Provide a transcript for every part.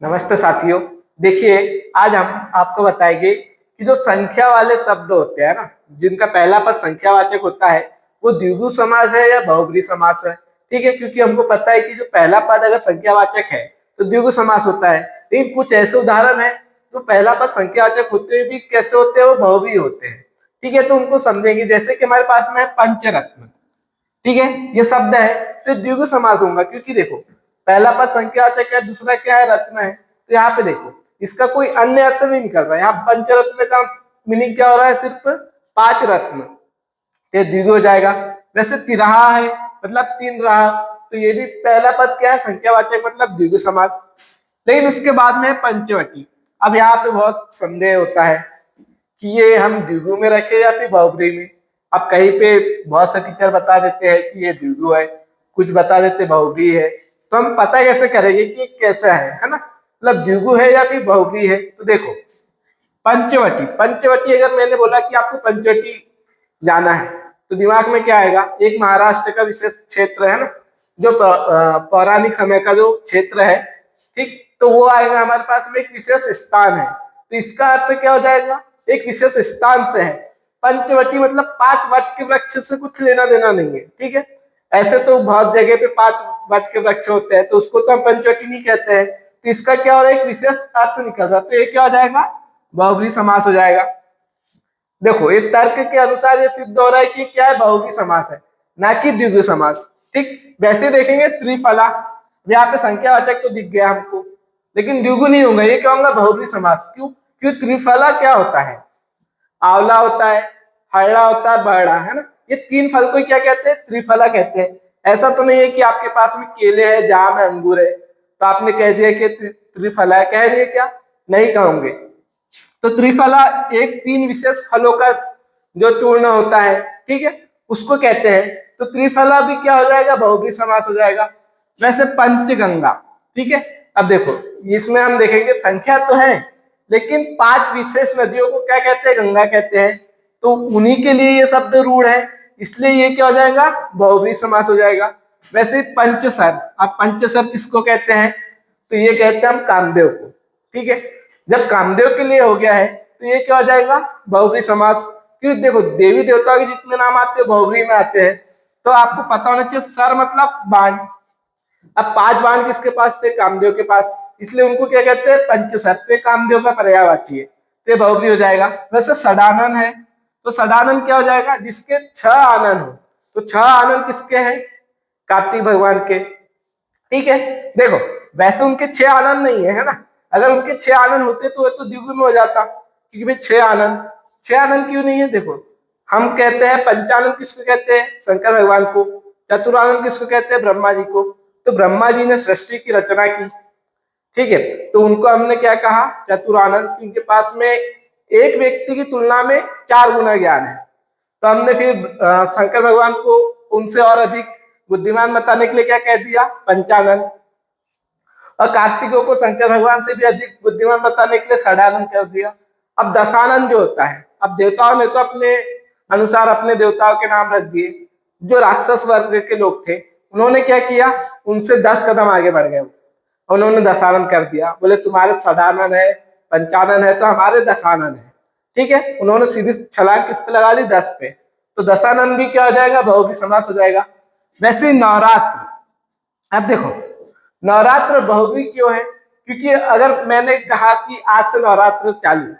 नमस्ते साथियों। देखिए, आज हम आपको बताएंगे कि जो संख्या वाले शब्द होते हैं ना, जिनका पहला पद संख्यावाचक होता है, वो द्विगु समास है या बहुब्री समास है। ठीक है, क्योंकि हमको पता है कि जो पहला पद अगर संख्यावाचक है तो द्विगु समास होता है। लेकिन कुछ ऐसे उदाहरण है जो पहला पद संख्यावाचक होते हुए भी कैसे होते हैं, वो बहुब्री होते हैं। ठीक है, तो उनको समझेंगे। जैसे कि हमारे पास में है पंचरत्न। ठीक है, ये शब्द है तो द्विगु समास होगा, क्योंकि देखो पहला पद संख्यावाचक है, दूसरा क्या है, रत्न है। तो यहाँ पे देखो इसका कोई अन्य अर्थ नहीं निकल रहा है। यहाँ पंचरत्न का मीनिंग क्या हो रहा है, सिर्फ 5 रत्न, ये द्विगु हो जाएगा। वैसे तिरहा है मतलब 3 रहा, तो ये भी पहला पद क्या है, संख्यावाचक मतलब द्विगु समास। लेकिन उसके बाद में है पंचवटी। अब यहाँ पे बहुत संदेह होता है कि ये हम द्विगु में रखे या फिर बहुब्री में। अब कहीं पे बहुत से टीचर बता देते हैं कि ये द्विगु है, कुछ बता देते बहुब्री है। तो हम पता कैसे करेंगे कि कैसा है ना, मतलब द्विगु है या फिर बहुब्री है। तो देखो पंचवटी, पंचवटी अगर मैंने बोला कि आपको पंचवटी जाना है तो दिमाग में क्या आएगा, एक महाराष्ट्र का विशेष क्षेत्र है ना, जो पौराणिक समय का जो क्षेत्र है। ठीक, तो वो आएगा हमारे पास में, एक विशेष स्थान है। तो इसका अर्थ क्या हो जाएगा, एक विशेष स्थान से है। पंचवटी मतलब 5 वट के वृक्ष से कुछ लेना देना नहीं है। ठीक है, ऐसे तो बहुत जगह पे 5 वट के वृक्ष होते हैं, तो उसको तो हम पंचवटी नहीं कहते हैं। तो इसका क्या हो रहा है, एक विशेष अर्थ निकल रहा है। तो ये क्या हो जाएगा, बहुब्री समास हो जाएगा। देखो एक तर्क के अनुसार ये सिद्ध हो रहा है कि क्या है, बहुब्री समास है, ना कि द्विगु समास। ठीक, वैसे देखेंगे त्रिफला, यहाँ पे संख्यावाचक तो दिख गया हमको, लेकिन द्विगु नहीं होगा, ये क्या होगा, बहुब्री समास। क्यों, क्योंकि त्रिफला क्या होता है, आंवला होता है, हरड़ा होता है, बरड़ा है ना, ये 3 फल को क्या कहते हैं, त्रिफला कहते हैं। ऐसा तो नहीं है कि आपके पास में केले है, जाम है, अंगूर है, तो आपने कह दिया कि त्रिफला है। कहेंगे क्या, नहीं कहोगे। तो त्रिफला एक 3 विशेष फलों का जो चूर्ण होता है, ठीक है, उसको कहते हैं। तो त्रिफला भी क्या हो जाएगा, बहुब्री समास हो जाएगा। वैसे पंचगंगा, ठीक है, अब देखो इसमें हम देखेंगे संख्या तो है, लेकिन 5 विशेष नदियों को क्या कहते हैं, गंगा कहते हैं। तो उन्हीं के लिए ये शब्द रूढ़ है, इसलिए ये क्या हो जाएगा, बहुब्री समास हो जाएगा। वैसे पंचसर, अब पंचसर किसको कहते हैं, तो ये कहते हैं हम कामदेव को। ठीक है, जब कामदेव के लिए हो गया है तो ये क्या हो जाएगा, बहुब्री समास। क्योंकि देखो देवी देवताओं के जितने नाम आते हैं बहुब्री में आते हैं। तो आपको पता होना चाहिए, सर मतलब बाण। अब 5 बाण किसके पास थे, कामदेव के पास, इसलिए उनको क्या कहते हैं, पंचसर। पे कामदेव का पर्यायवाची है, तो बहुब्री हो जाएगा। वैसे षडानन है, तो षडानन क्या हो जाएगा, जिसके 6 आनन हो। तो 6 आनन किसके हैं, कार्तिक भगवान के। ठीक है, देखो वैसे उनके 6 आनंद नहीं है, है ना। अगर उनके 6 आनंद होते तो तो द्विगु में हो जाता, क्योंकि भाई 6 आनंद, 6 आनंद क्यों नहीं है। देखो हम कहते हैं पंचानंद किसको कहते हैं, शंकर भगवान को। चतुरानंद किसको कहते हैं, ब्रह्मा जी को। तो ब्रह्मा जी ने सृष्टि की रचना की, ठीक है, तो उनको हमने क्या कहा, चतुरानंद। उनके पास में एक व्यक्ति की तुलना में 4 गुना ज्ञान है। तो हमने फिर शंकर भगवान को उनसे और अधिक बुद्धिमान बताने के लिए क्या कह दिया, पंचानन। और कार्तिकों को शंकर भगवान से भी अधिक बुद्धिमान बताने के लिए षडानन कर दिया। अब दशानन जो होता है, अब देवताओं ने तो अपने अनुसार अपने देवताओं के नाम रख दिए। जो राक्षस वर्ग के लोग थे उन्होंने क्या किया, उनसे 10 कदम आगे बढ़ गए, उन्होंने दशानन कर दिया। बोले तुम्हारे षडानन है, पंचानन है, तो हमारे दशानन है। ठीक है, उन्होंने सीधी छलांग किस पे लगा ली, 10 पे। तो दशानन भी क्या हो जाएगा, बहुब्री समास हो जाएगा। वैसे नवरात्र, अब देखो नवरात्र बहुब्री क्यों है, क्योंकि अगर मैंने कहा कि आज से नवरात्र चालू,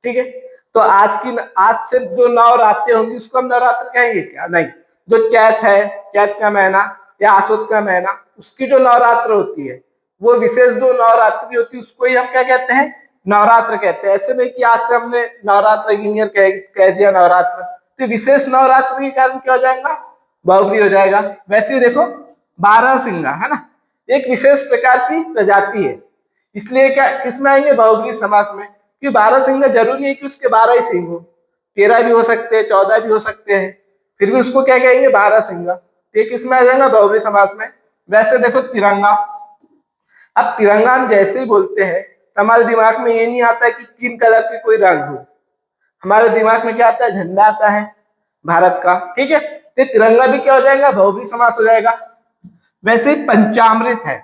ठीक है, तो आज से जो नवरात्रि होंगी उसको हम नवरात्र कहेंगे क्या, नहीं। जो चैत है, चैत का महीना या आसुद का महीना, उसकी जो नवरात्र होती है, वो विशेष जो नवरात्रि होती है, उसको ही हम क्या कहते हैं, नवरात्र कहते हैं। ऐसे नहीं कि आज से हमने नवरात्र इंजीनियर कह दिया नवरात्र। तो विशेष नवरात्र के कारण क्या हो जाएगा, बहुब्री हो जाएगा। वैसे ही देखो 12 सिंगा है ना, एक विशेष प्रकार की प्रजाति है, इसलिए क्या किसमें आएंगे, बहुब्री समास में। कि 12 सिंह जरूरी है कि उसके 12 ही सिंह हो, 13 भी हो सकते हैं, 14 भी हो सकते हैं, फिर भी उसको क्या कहेंगे, 12 सिंह। ये किसमें आ जाएगा, बहुब्री समास में। वैसे देखो तिरंगा, अब तिरंगा हम जैसे ही बोलते हैं तो हमारे दिमाग में ये नहीं आता है कि 3 कलर के कोई रंग हो, हमारे दिमाग में क्या आता है, झंडा आता है भारत का। ठीक है, तो तिरंगा भी क्या हो जाएगा, बहुब्री समास हो जाएगा। वैसे ही पंचामृत है,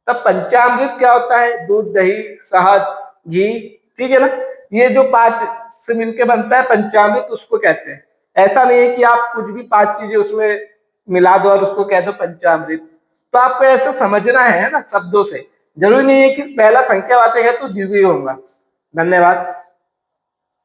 तब पंचामृत क्या होता है? दूध, दही, शहद, घी, ठीक है ना। ये जो 5 से मिलके बनता है पंचामृत, उसको कहते हैं। ऐसा नहीं है कि आप कुछ भी 5 चीजें उसमें मिला दो और उसको कह दो पंचामृत। तो आपको ऐसे समझना है ना शब्दों से। जरूरी नहीं है कि पहला संख्यावाचक है तो द्विगुणी होगा। धन्यवाद।